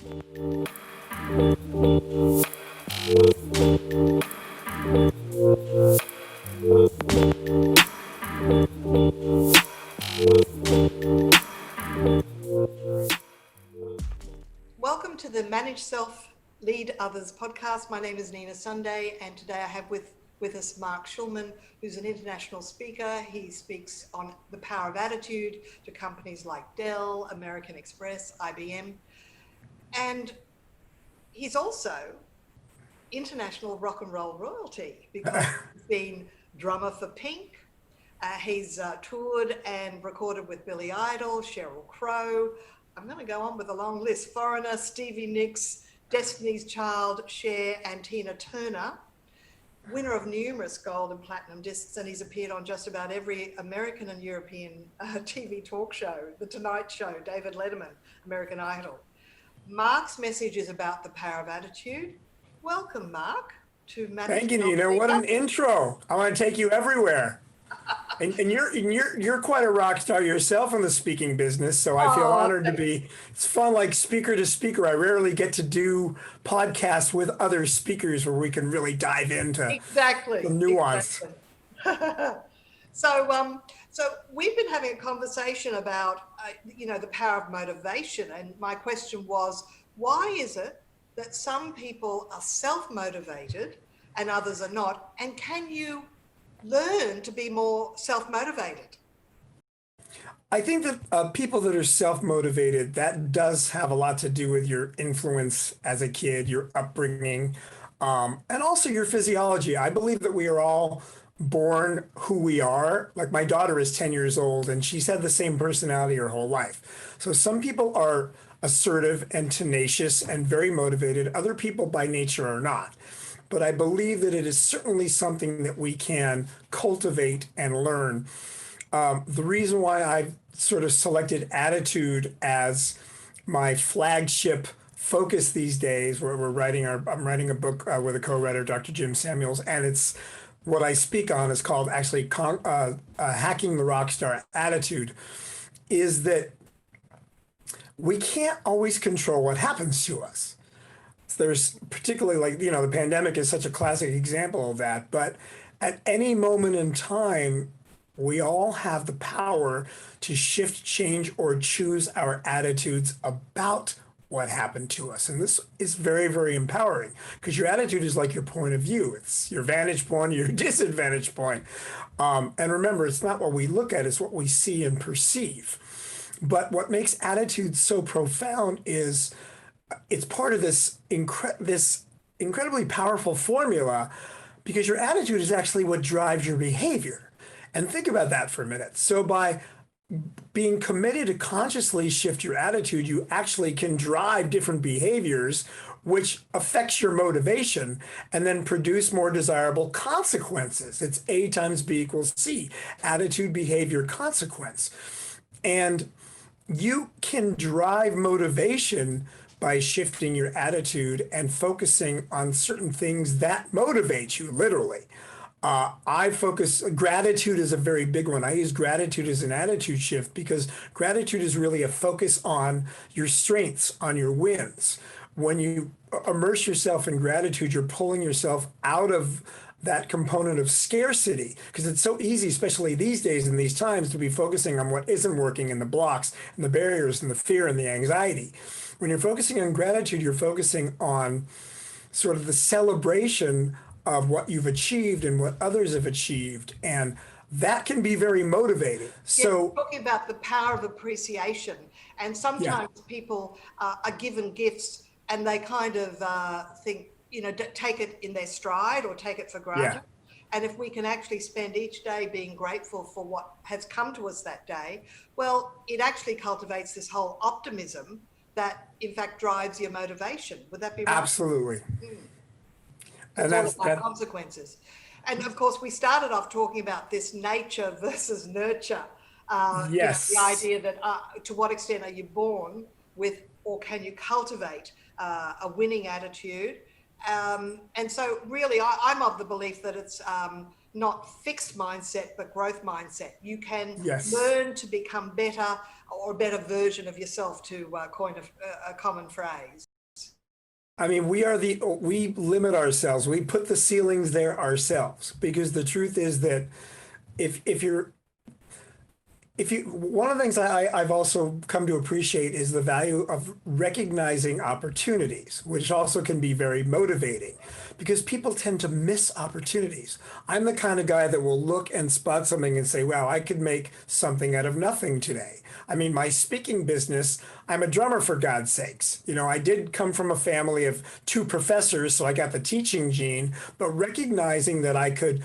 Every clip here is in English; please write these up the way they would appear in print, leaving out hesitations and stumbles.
Welcome to the Manage Self, Lead Others podcast. My name is Nina Sunday, and today I have with us Mark Schulman, who's an international speaker. He speaks on the power of attitude to companies like Dell, American Express, IBM, and he's also international rock and roll royalty because he's been drummer for Pink. He's toured and recorded with Billy Idol, Sheryl Crow. I'm going to go on with a long list. Foreigner, Stevie Nicks, Destiny's Child, Cher and Tina Turner. Winner of numerous gold and platinum discs, and he's appeared on just about every American and European TV talk show, The Tonight Show, David Letterman, American Idol. Mark's message is about the power of attitude. Welcome, Mark, to Manage. Thank you, Nina. What an intro. I want to take you everywhere. And you're quite a rock star yourself in the speaking business, so I feel honored to be. It's fun, like speaker to speaker. I rarely get to do podcasts with other speakers where we can really dive into the nuance. Exactly. So we've been having a conversation about the power of motivation, and my question was, why is it that some people are self-motivated and others are not, and can you learn to be more self-motivated? I think that people that are self-motivated, that does have a lot to do with your influence as a kid, your upbringing, and also your physiology. I believe that we are all born who we are. Like my daughter is 10 years old and she's had the same personality her whole life. So some people are assertive and tenacious and very motivated. Other people by nature are not. But I believe that it is certainly something that we can cultivate and learn. The reason why I've sort of selected attitude as my flagship focus these days, where I'm writing a book with a co-writer, Dr. Jim Samuels, and it's what I speak on is called actually Hacking the Rockstar Attitude, is that we can't always control what happens to us. There's particularly the pandemic is such a classic example of that. But at any moment in time, we all have the power to shift, change, or choose our attitudes about what happened to us. And this is very, very empowering because your attitude is like your point of view. It's your vantage point, your disadvantage point. And remember, it's not what we look at, it's what we see and perceive. But what makes attitude so profound is it's part of this incredibly powerful formula, because your attitude is actually what drives your behavior. And think about that for a minute. So by being committed to consciously shift your attitude, you actually can drive different behaviors, which affects your motivation and then produce more desirable consequences. It's A times B equals C, attitude, behavior, consequence. And you can drive motivation by shifting your attitude and focusing on certain things that motivate you, literally. Gratitude is a very big one. I use gratitude as an attitude shift because gratitude is really a focus on your strengths, on your wins. When you immerse yourself in gratitude, you're pulling yourself out of that component of scarcity, because it's so easy, especially these days in these times, to be focusing on what isn't working and the blocks and the barriers and the fear and the anxiety. When you're focusing on gratitude, you're focusing on sort of the celebration of what you've achieved and what others have achieved. And that can be very motivating. So talking about the power of appreciation, and sometimes people are given gifts and they kind of think, take it in their stride or take it for granted. And if we can actually spend each day being grateful for what has come to us that day, well, it actually cultivates this whole optimism that in fact drives your motivation. Would that be right? Absolutely. And that's consequences. And of course, we started off talking about this nature versus nurture. Yes. The idea that to what extent are you born with, or can you cultivate a winning attitude? And so really, I'm of the belief that it's not fixed mindset, but growth mindset. You can learn to become better, or a better version of yourself, to coin a common phrase. I mean, we limit ourselves. We put the ceilings there ourselves because the truth is that if you're if you one of the things I've also come to appreciate is the value of recognizing opportunities, which also can be very motivating because people tend to miss opportunities. I'm the kind of guy that will look and spot something and say, wow, I could make something out of nothing today. I mean, my speaking business, I'm a drummer for God's sakes. I did come from a family of two professors, so I got the teaching gene, but recognizing that I could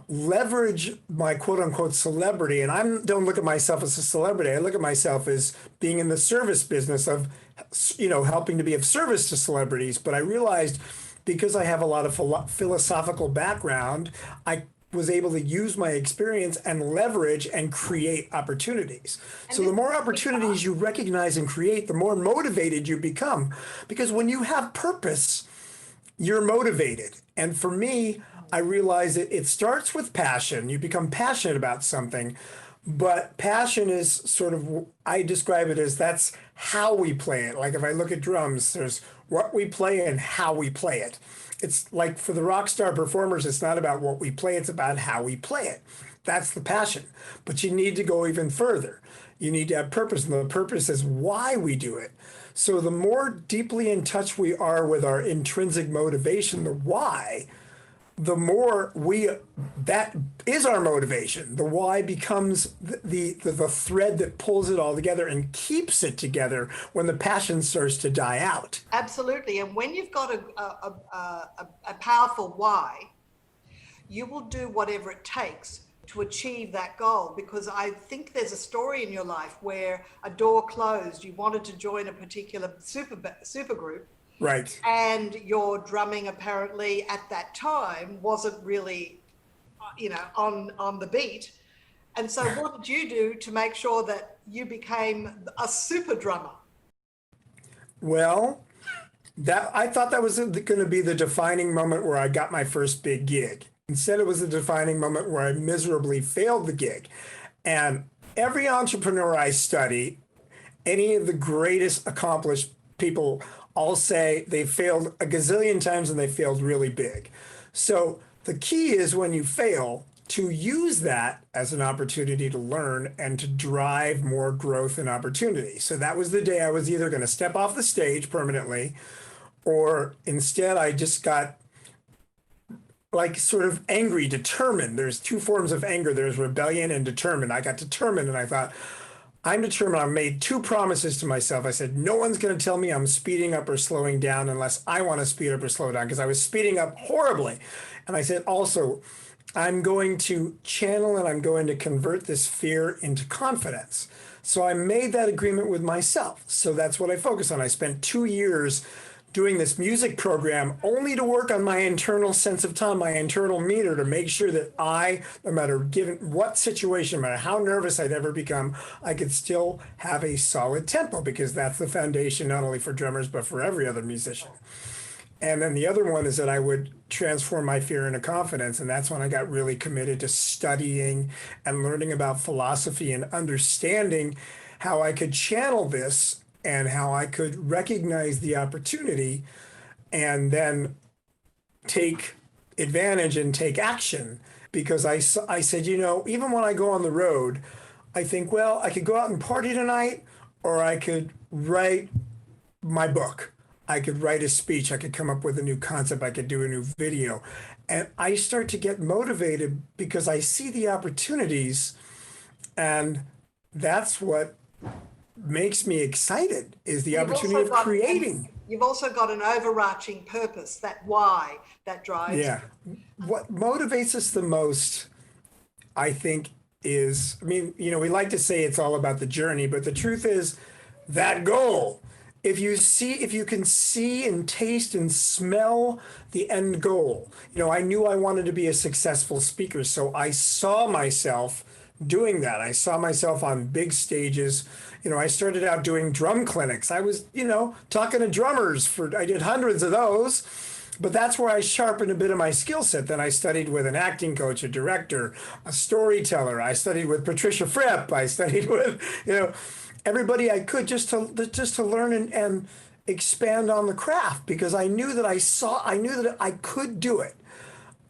leverage my quote unquote celebrity. And I don't look at myself as a celebrity. I look at myself as being in the service business of, helping to be of service to celebrities. But I realized because I have a lot of philosophical background, I was able to use my experience and leverage and create opportunities. So the more opportunities you recognize and create, the more motivated you become. Because when you have purpose, you're motivated. And for me, I realize that it starts with passion. You become passionate about something, but passion is sort of, I describe it as that's how we play it. Like if I look at drums, there's what we play and how we play it. It's like for the rock star performers, it's not about what we play, it's about how we play it. That's the passion. But you need to go even further. You need to have purpose, and the purpose is why we do it. So the more deeply in touch we are with our intrinsic motivation, the why, the more that is our motivation. The why becomes the thread that pulls it all together and keeps it together when the passion starts to die out. Absolutely. And when you've got a powerful why, you will do whatever it takes to achieve that goal. Because I think there's a story in your life where a door closed, you wanted to join a particular super group. Right. And your drumming apparently at that time wasn't really, on the beat. And so what did you do to make sure that you became a super drummer? Well, I thought that was going to be the defining moment where I got my first big gig. Instead, it was the defining moment where I miserably failed the gig. And every entrepreneur I study, any of the greatest accomplished people, all say they failed a gazillion times and they failed really big. So the key is when you fail to use that as an opportunity to learn and to drive more growth and opportunity. So that was the day I was either going to step off the stage permanently, or instead I just got like sort of angry, determined. There's two forms of anger. There's rebellion and determined. I got determined and I thought, I'm determined. I made two promises to myself. I said, no one's going to tell me I'm speeding up or slowing down unless I want to speed up or slow down, because I was speeding up horribly. And I said, also, I'm going to channel and I'm going to convert this fear into confidence. So I made that agreement with myself. So that's what I focused on. I spent 2 years doing this music program only to work on my internal sense of time, my internal meter, to make sure that no matter given what situation, no matter how nervous I'd ever become, I could still have a solid tempo, because that's the foundation not only for drummers, but for every other musician. And then the other one is that I would transform my fear into confidence. And that's when I got really committed to studying and learning about philosophy and understanding how I could channel this and how I could recognize the opportunity and then take advantage and take action. Because I said, even when I go on the road, I think, well, I could go out and party tonight, or I could write my book. I could write a speech. I could come up with a new concept. I could do a new video. And I start to get motivated because I see the opportunities. And that's what makes me excited, is the opportunity of creating. You've also got an overarching purpose, that why, that drives. Yeah. What motivates us the most, I think, is, we like to say it's all about the journey, but the truth is that goal. If you can see and taste and smell the end goal. I knew I wanted to be a successful speaker, so I saw myself doing that. I saw myself on big stages. I started out doing drum clinics. I was, talking to drummers I did hundreds of those, but that's where I sharpened a bit of my skill set. Then I studied with an acting coach, a director, a storyteller. I studied with Patricia Fripp. I studied with, everybody I could just to learn expand on the craft because I knew that I knew that I could do it.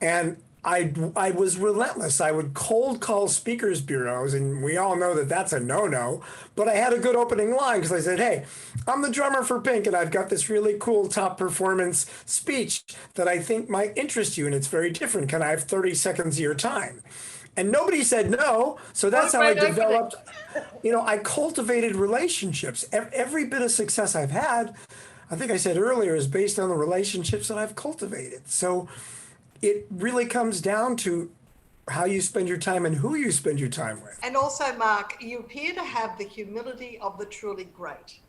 And I was relentless. I would cold call speakers bureaus, and we all know that that's a no-no. But I had a good opening line because I said, "Hey, I'm the drummer for Pink, and I've got this really cool top performance speech that I think might interest you, and it's very different. Can I have 30 seconds of your time?" And nobody said no. So that's how I developed. I cultivated relationships. Every bit of success I've had, I think I said earlier, is based on the relationships that I've cultivated. So it really comes down to how you spend your time and who you spend your time with. And also, Mark, you appear to have the humility of the truly great.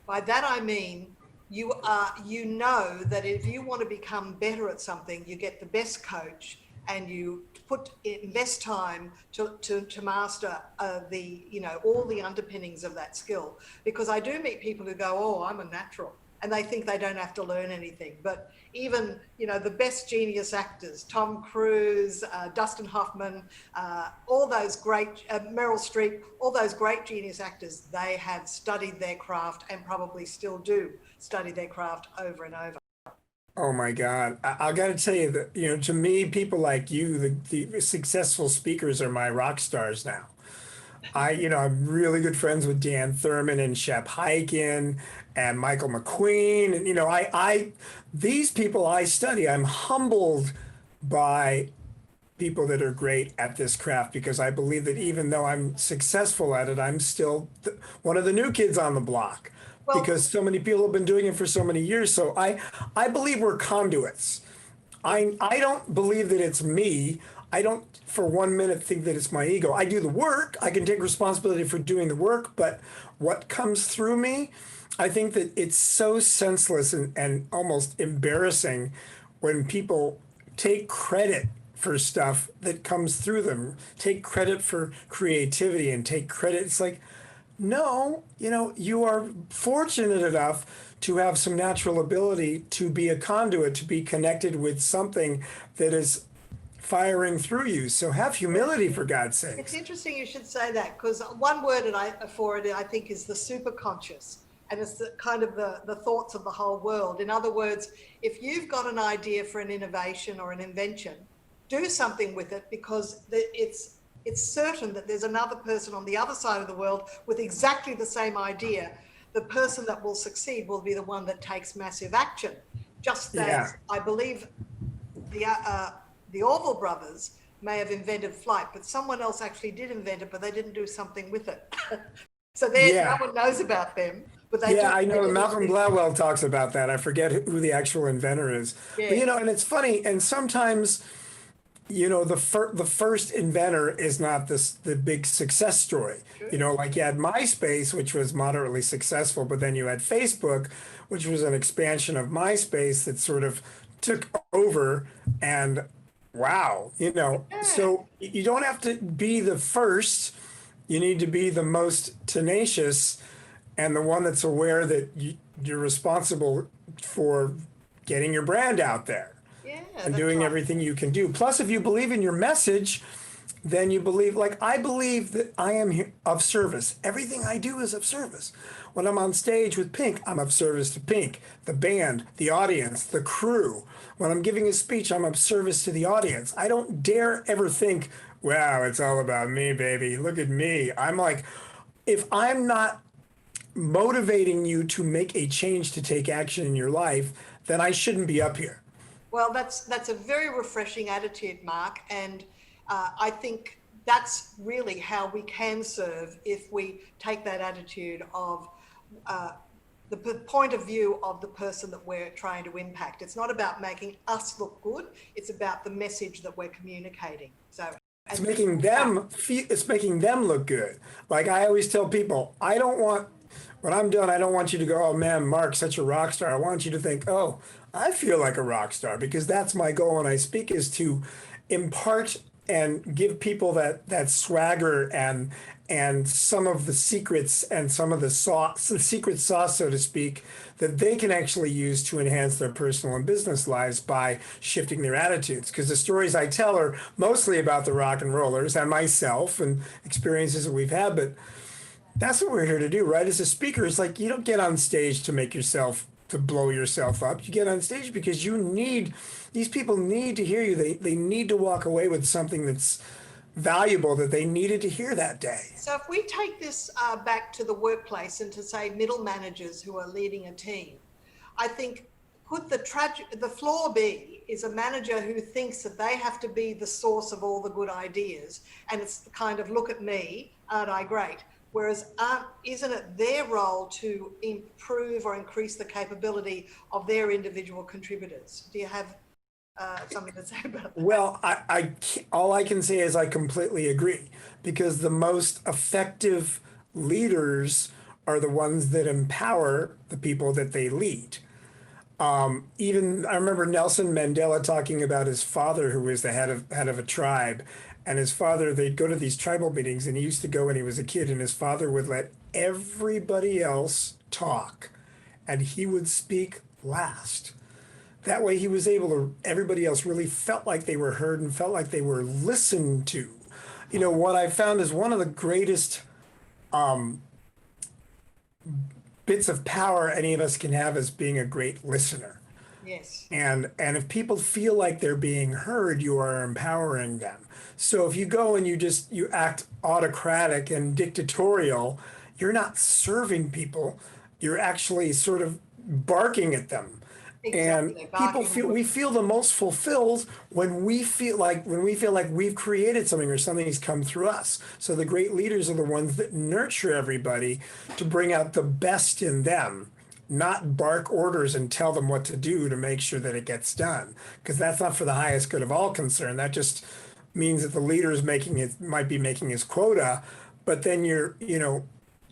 By that I mean, you know that if you want to become better at something, you get the best coach and you invest time to master all the underpinnings of that skill. Because I do meet people who go, "Oh, I'm a natural," and they think they don't have to learn anything. But even, the best genius actors, Tom Cruise, Dustin Hoffman, all those great, Meryl Streep, all those great genius actors, they have studied their craft and probably still do study their craft over and over. Oh my God. I got to tell you that, to me, people like you, the successful speakers are my rock stars now. I'm really good friends with Dan Thurman and Shep Hyken and Michael McQueen. And, these people I study, I'm humbled by people that are great at this craft because I believe that even though I'm successful at it, I'm still one of the new kids on the block. Well, because so many people have been doing it for so many years. So I believe we're conduits. I don't believe that it's me. I don't for 1 minute think that it's my ego. I do the work. I can take responsibility for doing the work. But what comes through me, I think that it's so senseless and almost embarrassing when people take credit for stuff that comes through them, take credit for creativity and take credit. It's like, no, you are fortunate enough to have some natural ability to be a conduit, to be connected with something that is firing through you. So have humility, for God's sake. It's interesting you should say that, because one word for it, I think, is the superconscious. And it's kind of the thoughts of the whole world. In other words, if you've got an idea for an innovation or an invention, do something with it, because it's certain that there's another person on the other side of the world with exactly the same idea. The person that will succeed will be the one that takes massive action. Just as I believe the Orville brothers may have invented flight, but someone else actually did invent it, but they didn't do something with it. So no one knows about them. But they I know Malcolm Gladwell talks about that. I forget who the actual inventor is. Yeah. But, and it's funny, and sometimes the first inventor is not the big success story. Sure. Like you had MySpace, which was moderately successful, but then you had Facebook, which was an expansion of MySpace that sort of took over. And wow, so you don't have to be the first. You need to be the most tenacious and the one that's aware that you're responsible for getting your brand out there. And doing everything you can do. Plus, if you believe in your message, then you believe, like I believe that I am of service. Everything I do is of service. When I'm on stage with Pink, I'm of service to Pink, the band, the audience, the crew. When I'm giving a speech, I'm of service to the audience. I don't dare ever think, wow, it's all about me, baby. Look at me. I'm like, if I'm not motivating you to make a change, to take action in your life, then I shouldn't be up here. Well, that's a very refreshing attitude, Mark, and I think that's really how we can serve if we take that attitude of the point of view of the person that we're trying to impact. It's not about making us look good; it's about the message that we're communicating. So it's making them look good. Like I always tell people, when I'm done, I don't want you to go, "Oh man, Mark's such a rock star." I want you to think, "Oh, I feel like a rock star," because that's my goal when I speak, is to impart and give people that swagger and some of the secrets and some of the secret sauce, so to speak, that they can actually use to enhance their personal and business lives by shifting their attitudes. Because the stories I tell are mostly about the rock and rollers and myself and experiences that we've had, but that's what we're here to do, right? As a speaker, it's like you don't get on stage to make yourself to blow yourself up. You get on stage because these people need to hear you. They need to walk away with something that's valuable that they needed to hear that day. So if we take this back to the workplace and to say middle managers who are leading a team, I think could the flaw be is a manager who thinks that they have to be the source of all the good ideas, and it's the kind of look at me, aren't I great? Whereas isn't it their role to improve or increase the capability of their individual contributors? Do you have something to say about that? Well, all I can say is I completely agree, because the most effective leaders are the ones that empower the people that they lead. Even I remember Nelson Mandela talking about his father, who was the head of a tribe, and his father, they'd go to these tribal meetings, and he used to go when he was a kid, and his father would let everybody else talk, and he would speak last. That way he was able to, everybody else really felt like they were heard and felt like they were listened to. You know, what I found is one of the greatest bits of power any of us can have is being a great listener. Yes. And if people feel like they're being heard, you are empowering them. So if you go and you act autocratic and dictatorial, you're not serving people. You're actually sort of barking at them. Exactly. And we feel the most fulfilled when we feel like we've created something or something's come through us. So the great leaders are the ones that nurture everybody to bring out the best in them, not bark orders and tell them what to do to make sure that it gets done. Because that's not for the highest good of all concern. That just means that the leader is might be making his quota, but then you're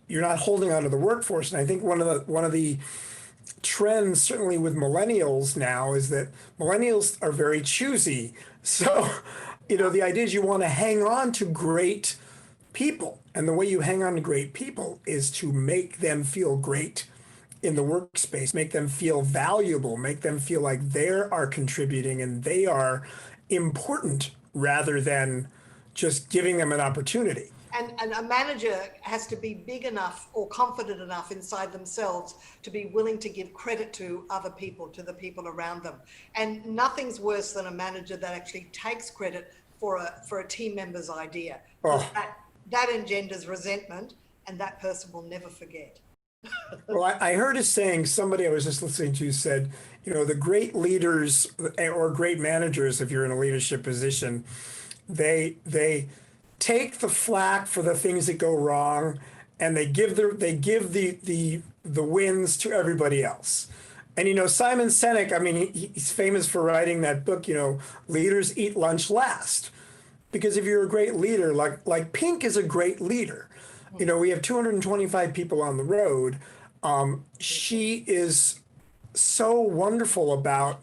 not holding on to the workforce. And I think one of the trends, certainly with millennials now, is that millennials are very choosy. So, the idea is you want to hang on to great people. And the way you hang on to great people is to make them feel great in the workspace, make them feel valuable, make them feel like they are contributing and they are important rather than just giving them an opportunity. And a manager has to be big enough or confident enough inside themselves to be willing to give credit to other people, to the people around them. And nothing's worse than a manager that actually takes credit for a team member's idea. Oh. That engenders resentment, and that person will never forget. Well, I heard a saying, somebody I was just listening to said, the great leaders or great managers, if you're in a leadership position, they take the flack for the things that go wrong, and they give the wins to everybody else. And Simon Sinek, he's famous for writing that book, Leaders Eat Lunch Last. Because if you're a great leader, like Pink is a great leader. We have 225 people on the road. She is so wonderful about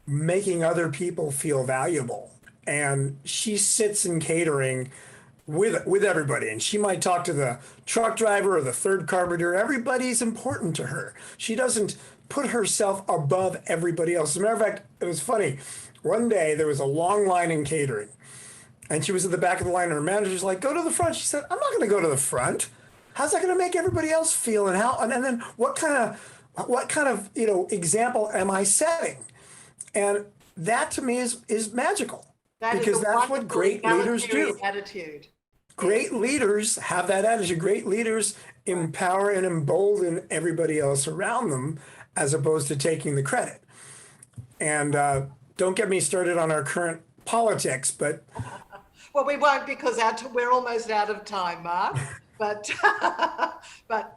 making other people feel valuable. And she sits in catering with everybody, and she might talk to the truck driver or the third carpenter. Everybody's important to her. She doesn't put herself above everybody else. As a matter of fact, it was funny. One day there was a long line in catering, and she was at the back of the line, and her manager's like, "Go to the front." She said, "I'm not going to go to the front. How's that going to make everybody else feel? And then what kind of example am I setting?" And that to me is magical. Because that's what great leaders do. Attitude. Great leaders have that attitude. Great leaders empower and embolden everybody else around them, as opposed to taking the credit. And don't get me started on our current politics, but well, we won't, because we're almost out of time, Mark. But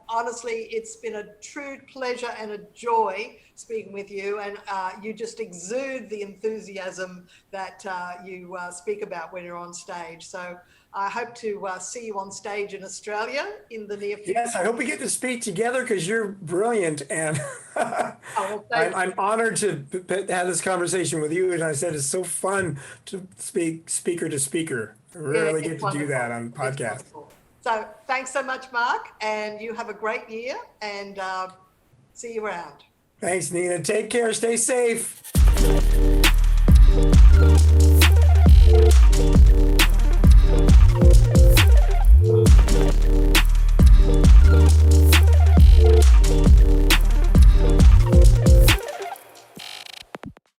honestly, it's been a true pleasure and a joy speaking with you, and you just exude the enthusiasm that you speak about when you're on stage. So I hope to see you on stage in Australia in the near future. Yes, I hope we get to speak together, because you're brilliant, and I'm honored to have this conversation with you. And I said it's so fun to speak speaker to speaker. I rarely get to do that on podcasts. So thanks so much, Mark, and you have a great year, and see you around. Thanks, Nina. Take care. Stay safe.